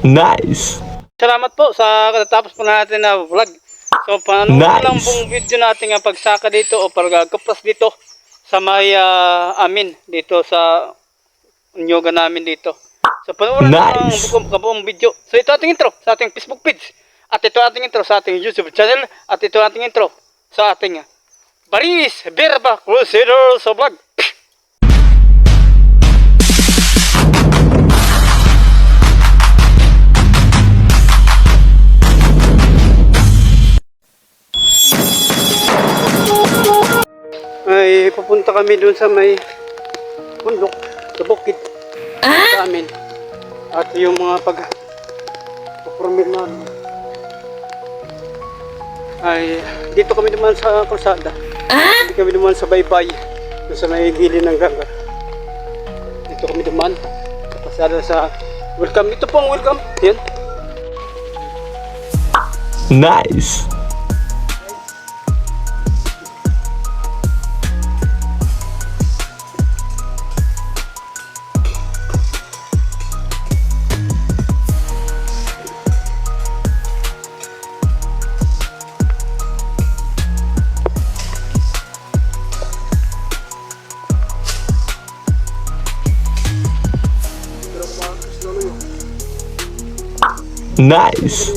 Nice! Salamat po sa katatapos po natin na vlog. So, paano lang buong video natin nga pagsaka dito o pagkapras dito sa may amin dito sa nyoga namin dito. So, panoorin ang buong video. So, ito ating intro sa ating Facebook page. At ito ating intro sa ating YouTube channel. At ito ating intro sa ating Baris Berba Crusader sa vlog. Ay pupunta kami doon sa may bundok, sa bukid sa amin. At yung mga pag-permit namin ay dito kami naman sa kalsada. Dito kami naman sa baybay, doon sa may gilid ng dagat. Dito kami naman sa kalsada sa welcome. Ito po ang welcome. Yan. Nice! Nice!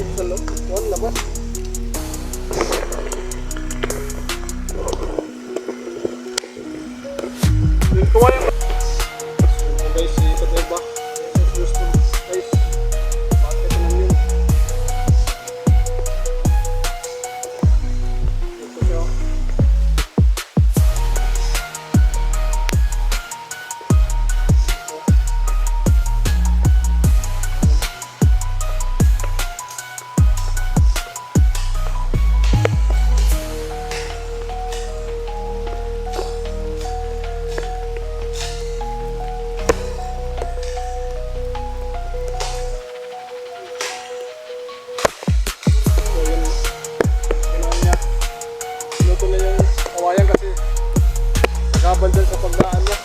Bandal sa pagdaan niya.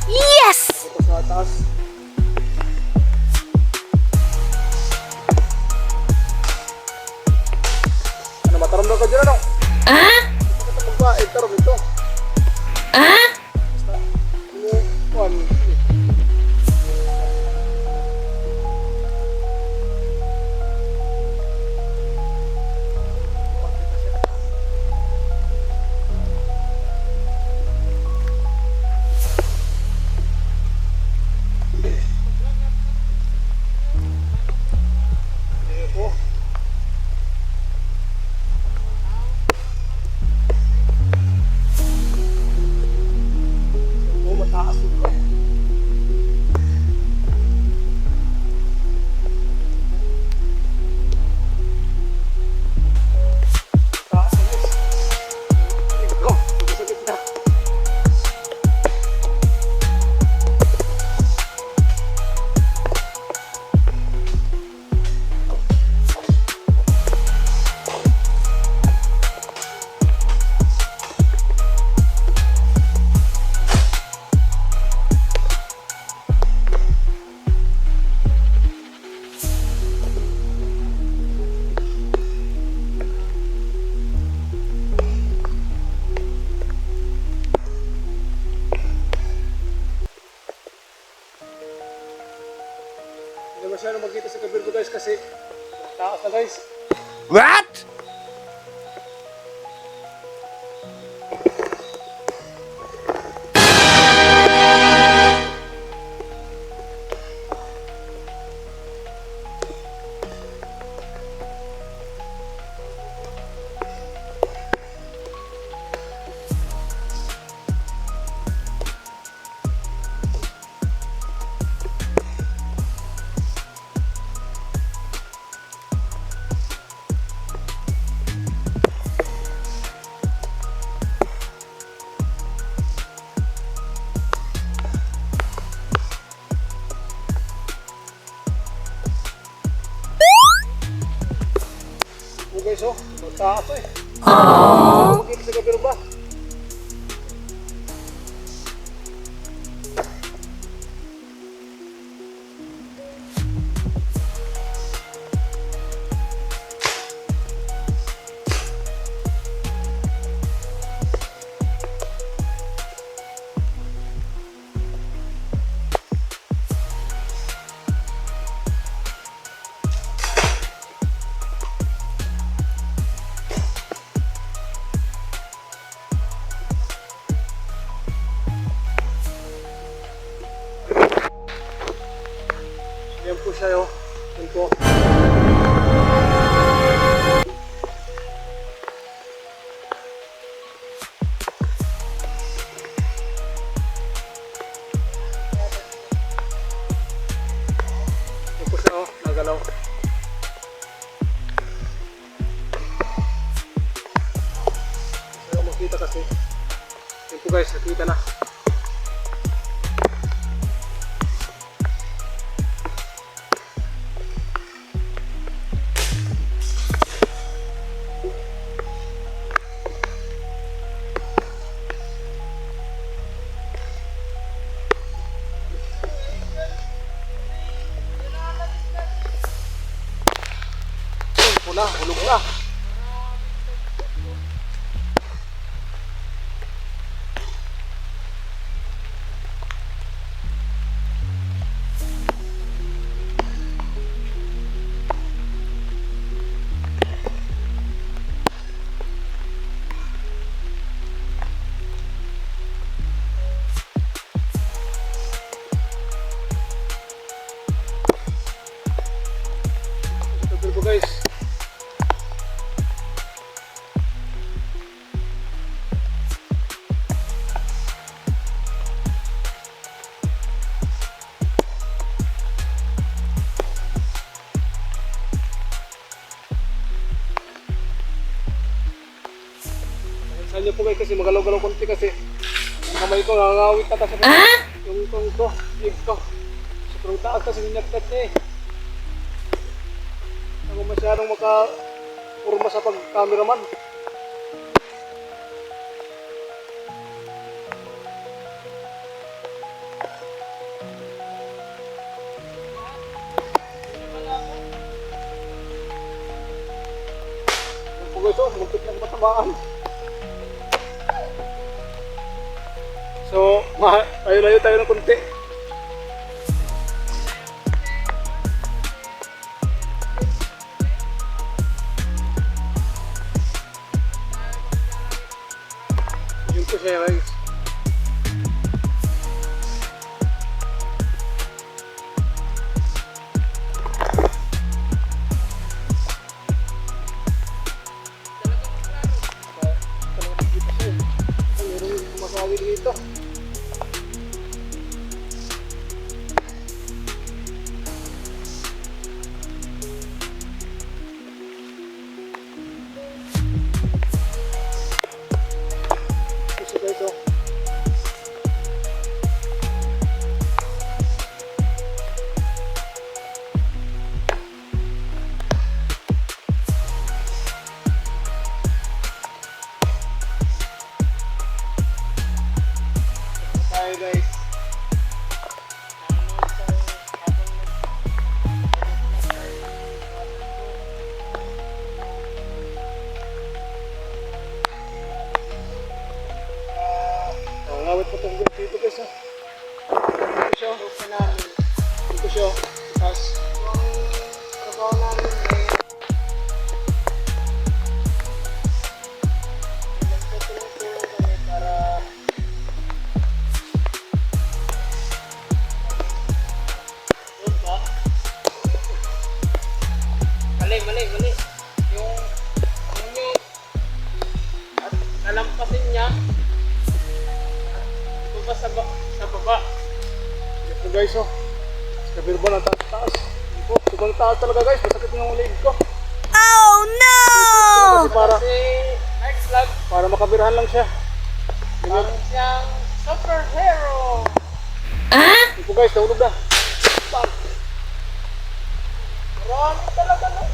Yes! Ito sa taas. Ano, mataramdaw ka dyan, ano? Ito magbae, tarong ito. Basta, ano, masyado magkita sa kabirgo guys kasi taas na guys. What? guys, oh. Taas eh. Makikita sa gabi ba? Yan po siya, oh. Yan po. Yan po siya, oh. Nagalaw. Ayaw makita kasi. Yan po guys, nakita na. Pula, hulog na. Ito po guys. Saan niyo po guys kasi magalaw-galaw konti kasi ang kamay ko nangangawit na kasi yung itong ko, leg ko. Sobrang taas kasi ninagtat niya eh. Ako masyadong makapurma sa pag-cameraman. Yan po guys, oh, muntik na matamaan. So, layo-layo tayo ng konti. Yun po siya guys. Talagang dito siya eh. Meron yung kumakawin dito. Gusto guys, oh. Tayo guys. Ngawit pa itong dito guys, ha. Dito siya. Dito siya. Tapos yung trabaho namin para doon ba? Mali. Yung at nalampasin niya pa sa baba. Ito guys, oh. Kabirbo na taas. Ito, sobrang taas talaga guys. Masakit yung leg ko. Oh no! Kasi next vlog, para makabirahan lang siya. Parang siyang superhero. Ito guys, nahulog na. Bang! Marami talaga no.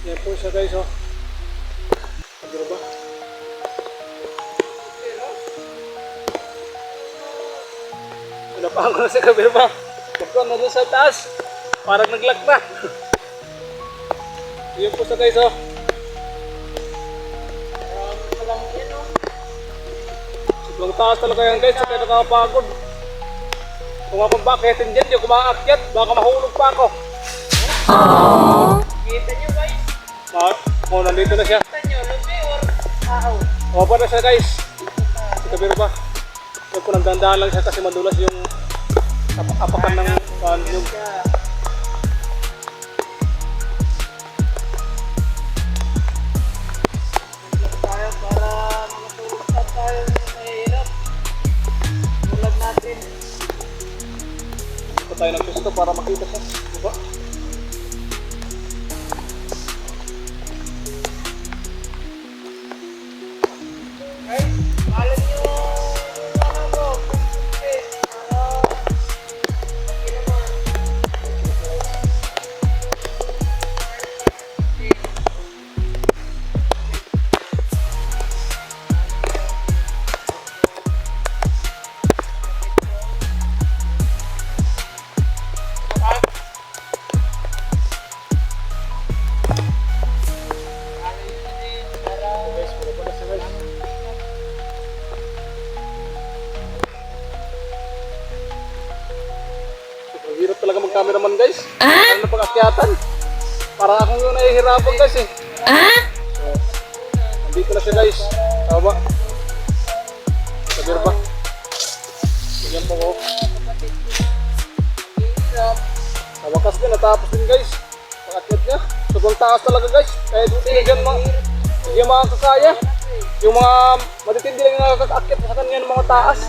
Yan po siya guys, oh. Ano ba? Pinapaan ko na sa kabila ba? Bakit na doon sa taas? Parang naglag na. Yan po siya guys, oh. Sobrang taas talaga yan guys, kaya nakakapagod. Kung ako bakit hindi ako makaakyat, baka mahulog pa ako. Kita nyo guys. Nandito na siya. Kita nyo, lubi or ahaw. Opa na siya guys. Ito biro ba? Huwag ko nang dandahan lang siya kasi madulas yung apakan ng yung Tayo para makatulog tayo sa hirap. Tulad natin. ito tayo ng gusto para makita siya. Diba? Guys, alam nyo ano ko, Guys, puro pa na siya guys. Sobrang hirap talaga mag-cameraman guys. Ano na pag-akyatan? Parang akong yung nahihirapan guys eh. So, nandito na siya guys. Tama ba? Sabir ba? Ganyan po ko. Sa wakas din, natapos din guys. Pag-akyat niya. Sobrang taas talaga guys. Kaya dito hindi yung mga kakaya. Yung mga matitindi lang yung nakakaakyat sa kanya ng mga taas.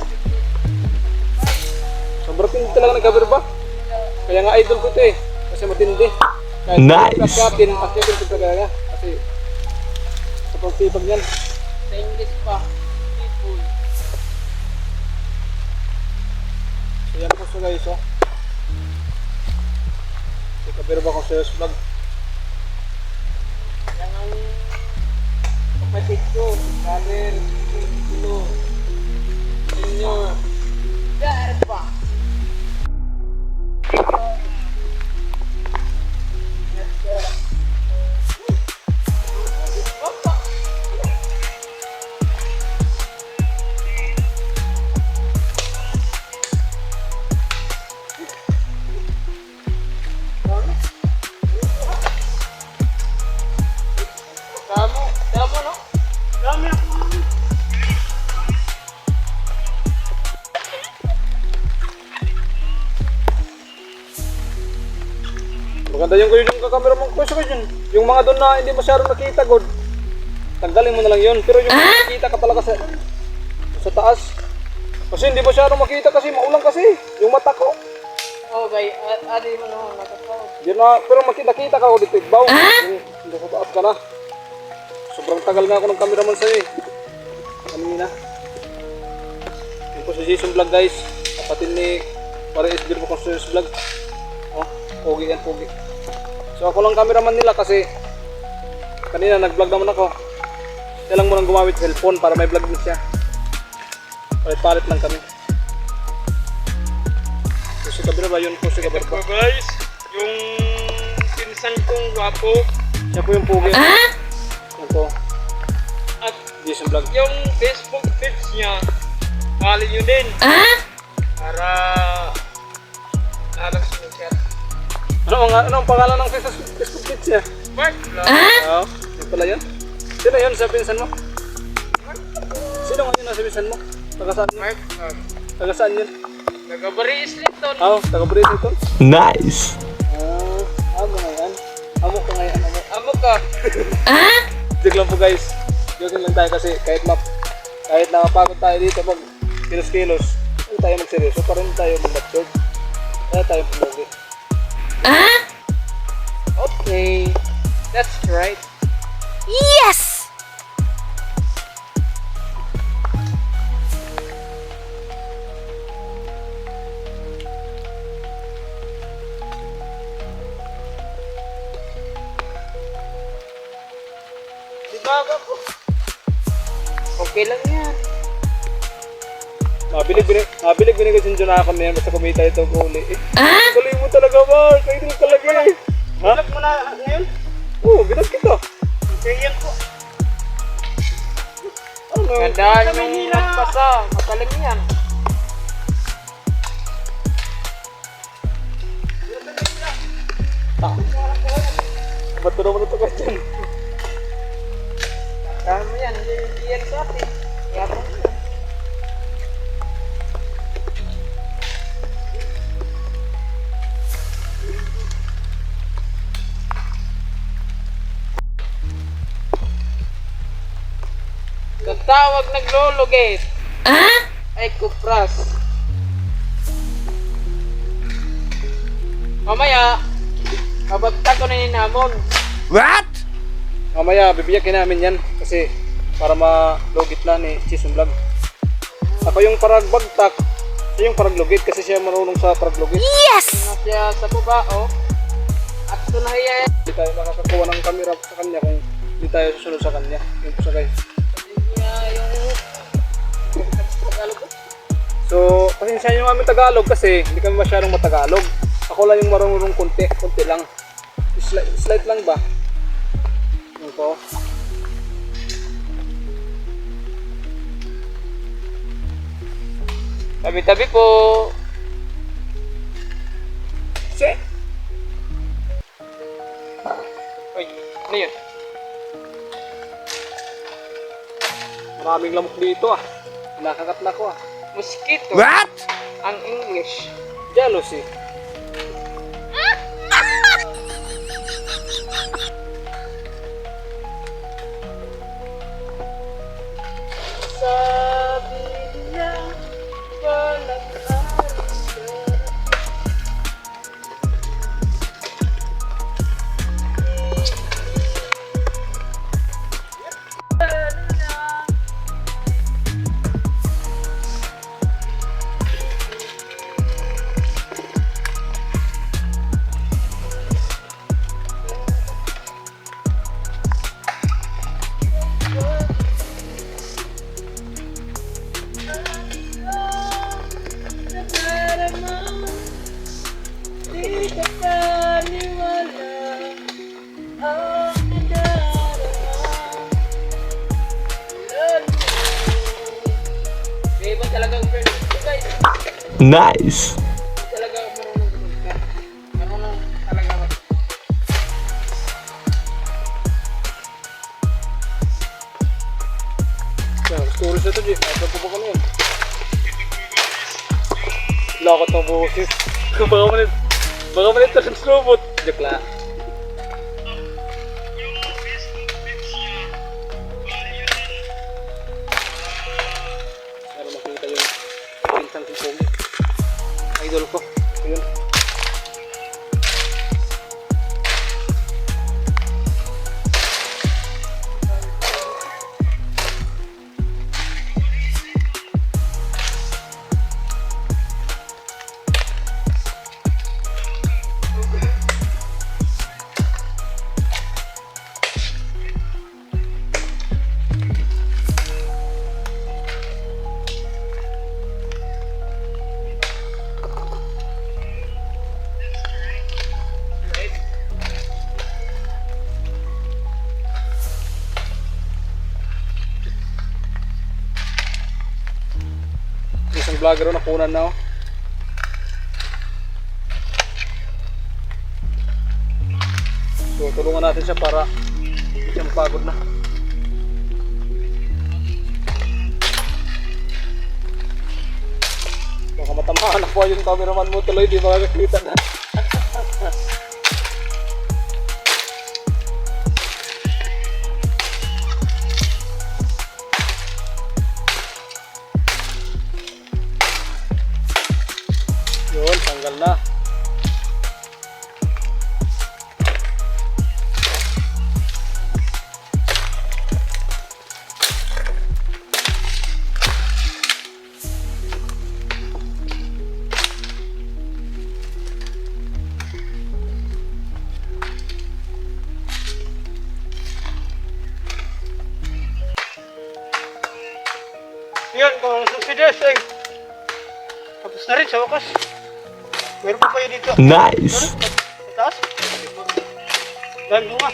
Sobrang tindi talaga nagkabir ba? Kaya nga idol ko ito eh. Kasi matindi. Kaya Nice. akyatin ko talaga. Kasi sobrang sipag yan. sa English pa. People. So yan po siya guys oh. So kabir ba kung serious vlog? Yan ang kapatid ko. Brother, Kilo, Senior. Garba. Damo no? Dami ako. Maganda yung kakamera mong pwesto ko yun. Yung mga doon na hindi masyadong nakita god. Tanggalin mo na lang yun. Pero yung nakita ka talaga sa taas. Kasi hindi masyadong makita kasi maulang kasi. Yung mata ko. Okay, adi mo no, nakataw. Yun na, pero makita ka ko dito igbaw. Yung hindi sa taas ka na. Sobrang tagal nga ako ng cameraman sa'yo eh. Kanina. Yun po si Jason Vlog guys. Kapatid ni Pare SB mo Constructors Vlog. Oh, pogi yan, pogi. So ako lang cameraman nila kasi kanina nag-vlog naman ako. Siya lang mo nang gumamit cellphone para may vlog din siya. Palit-palit lang kami. So si Kabira ba yun po si Kabira ba? Guys, yung pinsan kong gwapo Siya po yung pogi. Yan po, at Jason Vlog. yung Facebook page niya, follow nyo din. Para alas mo siya. Ano ang pangalan ng Facebook page niya? Oo, yun pala yun. Sino yun sa pinsan mo? Sino nga yun nasa pinsan mo? Taga saan yun? Taga saan yun? Nagabariis Linton. Oo, taga Britain. Nice. Amo nga yan. Amo ka nga yan. Amo ka. Joke lang po guys. Joke lang tayo kasi kahit nakapagod tayo dito pag kilos-kilos, hindi tayo magseryoso, pa rin tayo mag-matured. Kaya tayo pumugi. Okay. That's right. Yes! Okay lang yan. Mabilig binigay na ako na yan basta kumita ito ko uli. Galing mo talaga, Mark. Idol talaga eh. Ha? Alam mo na ngayon? Oo, binag kita. Ganyan po. Ano? Gandaan yung nagpasa. Mataling yan. Ba't ko naman ito question? Kami yan. Hindi yan sa atin. Yapang yan. Tatawag naglulugit. Ay kupras. Mamaya, mabagta ko na ninamon. What? Mamaya, bibiyakin namin yan kasi para malugit na ni Chison Vlog. Ako yung paragbagtak, siya yung paraglugit kasi siya marunong sa paraglugit. Yes! Siya sa baba, oh. At tunahiya. Hindi tayo makakakuha ng camera sa kanya kung hindi tayo susunod sa kanya. Yung sa guys. So, pasensya nyo kami Tagalog kasi hindi kami masyadong matagalog. Ako lang yung marunong konti lang. Slight lang ba? Yun po. Tabi-tabi po. Che! Uy, ano yun? Maraming lamok dito ah. Nakakat na ko ah. Mosquito. What? Ang English. Jealousy. Sabi niya, walang Nice. talaga marunong kumita. Marunong talaga ako. Stories na ito, G. Ito po ba kami yun? Lakot ng boses. Baka manit na sa slowbot. Joke lang. Para makita yung pintang kumpong. Idol ko. Ayun. Isang vlogger na nakunan na oh. So So tulungan natin siya para hindi siya mapagod na. Baka matamaan ako yung cameraman mo tuloy, di makakakita na. Yun, tanggal na. Yun, kung susides ay tapos na rin sa wakas. Meron pa kayo dito. Nice. Sa taas? Dahil bunga.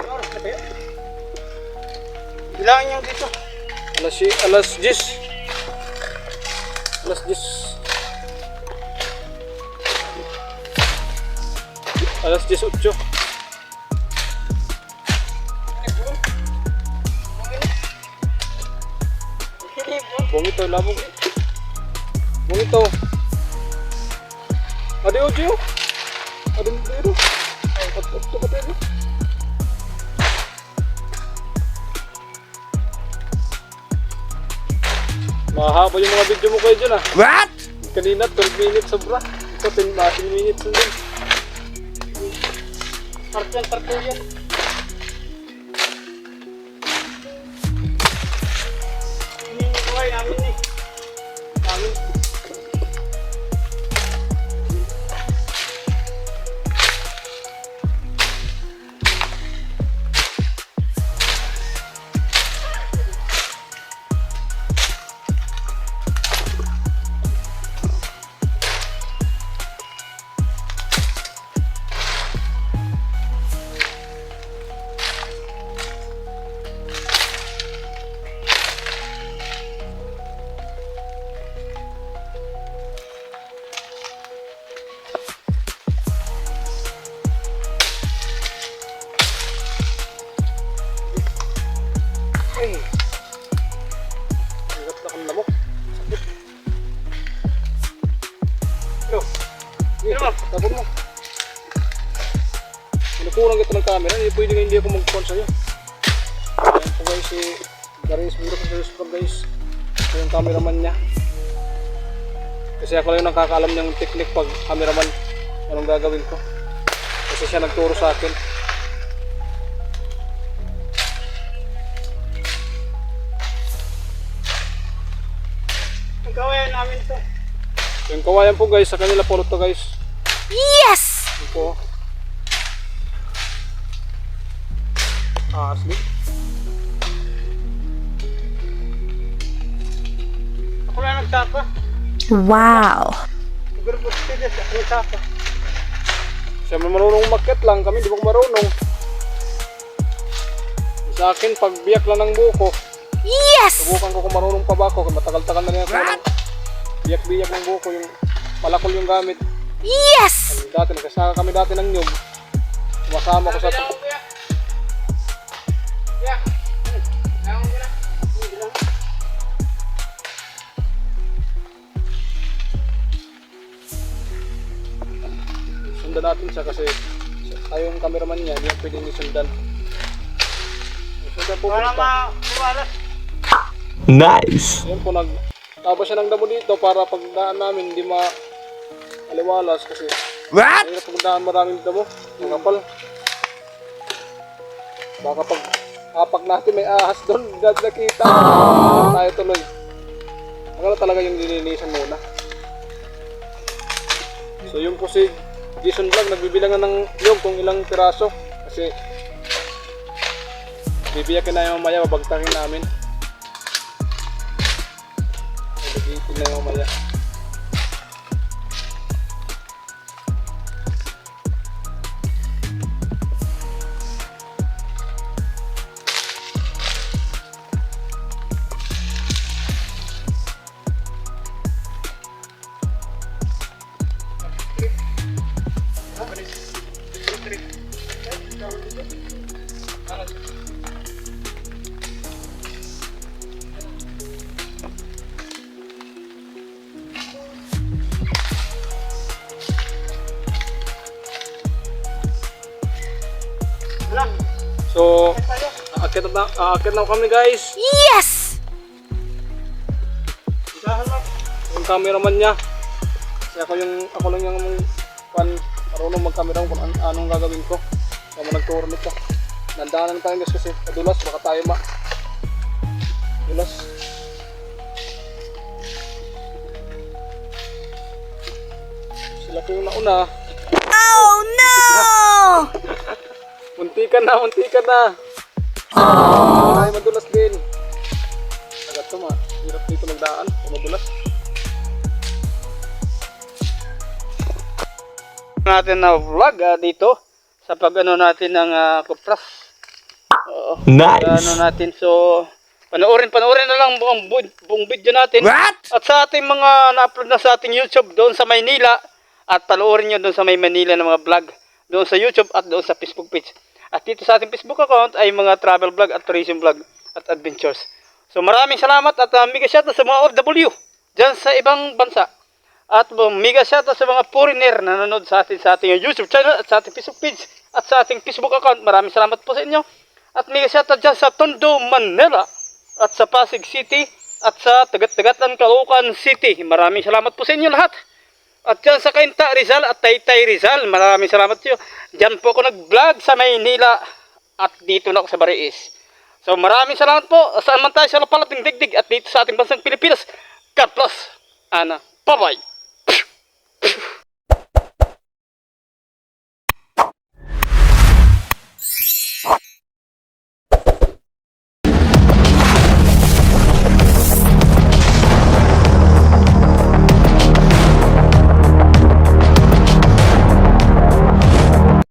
Oras na kaya? Bilangin niyo dito. Alas 10. Alas 10. Alas 18. Bungito, labog. Bungito. Ade ojo. Ade dito. Ito pa tayo. Mahaba yung mga video mo kayo dyan ah. What? Kanina 12 minutes sobra. Ito 10 minutes na din. Parto yan. Hindi yung buhay namin eh. Namin. Ay. Hirap na kang lamok. Sakit. Yo. Tapos mo. Pinukulang kita ng camera, pwede nga hindi ako mag-phone sa'yo. Ayan po guys, si Garis, biro ko sa Vlog guys. Ito yung cameraman niya. Kasi ako lang yung nakakaalam niyang technique pag cameraman. Anong gagawin ko. Kasi siya nagturo sa akin. Ang kawayan namin ito. Yung kawayan po guys, sa kanila po to guys. Yes! Yun po. Asli. Ako lang nagtapa. Wow! Siguro po sides, ako nagtapa. Siya may marunong umakyat lang, kami di ba marunong. Sa akin, pag biyak lang ng buko, Yes! subukan ko kung marunong pa ba ako. Matagal-tagal na rin ako ng biyak-biyak ng buko, yung palakol yung gamit. Yes! Dati, nagkasaka kami dati ng nyug. Sumasama ko sa... Sundan natin siya kasi tayo yung cameraman niya, hindi yung pwedeng isundan. Sundan po Para punta. mawalas. Nice. Yan po, taba siya ng damo dito para pagdaan namin hindi aliwalas kasi What? mahirap pagdaan maraming damo, makapal. Baka pag apak natin may ahas doon, dad nakita. Tayo tuloy. Maganda talaga yung lilinisan muna. So yun po si Jason Vlog, nagbibilangan ng yung kung ilang piraso kasi bibiyakin na yung mamaya, babagtakin namin. Nagitin na yung mamaya. So, aakyat na kami guys. Yes! Yung cameraman niya. Kasi ako lang yung marunong mag-camera kung anong gagawin ko. Kaya nagturo nito. Nandaanan tayo guys kasi kadulas, baka tayo dulas. Sila po yung nauna. Oh no! Muntikan na. Ay, madulas din. Agad to hirap dito magdaan. Madulas. Natin na vlog dito sa pag-ano natin ng kupras. Nice. Natin. So, panoorin na lang buong video natin. What? At sa ating mga na-upload na sa ating YouTube doon sa Maynila. At panoorin nyo doon sa may Manila ng mga vlog. Doon sa YouTube at doon sa Facebook page. At dito sa ating Facebook account ay mga travel vlog at tourism vlog at adventures. So maraming salamat at mega shoutout sa mga OFW dyan sa ibang bansa. At mega shoutout sa mga foreigner na nanonood sa ating YouTube channel at sa ating Facebook page at sa ating Facebook account. Maraming salamat po sa inyo. At mega shoutout dyan sa Tondo, Manila at sa Pasig City at sa Tagat-Tagatan, Caloocan City. Maraming salamat po sa inyo lahat. At dyan sa Cainta, Rizal at Taytay Rizal, maraming salamat po. Dyan po ako nag-vlog sa Maynila at dito na ako sa Bariis. So maraming salamat po. Saan man tayo sa lapalating digdig at dito sa ating bansang Pilipinas. God bless. Ana. Bye-bye.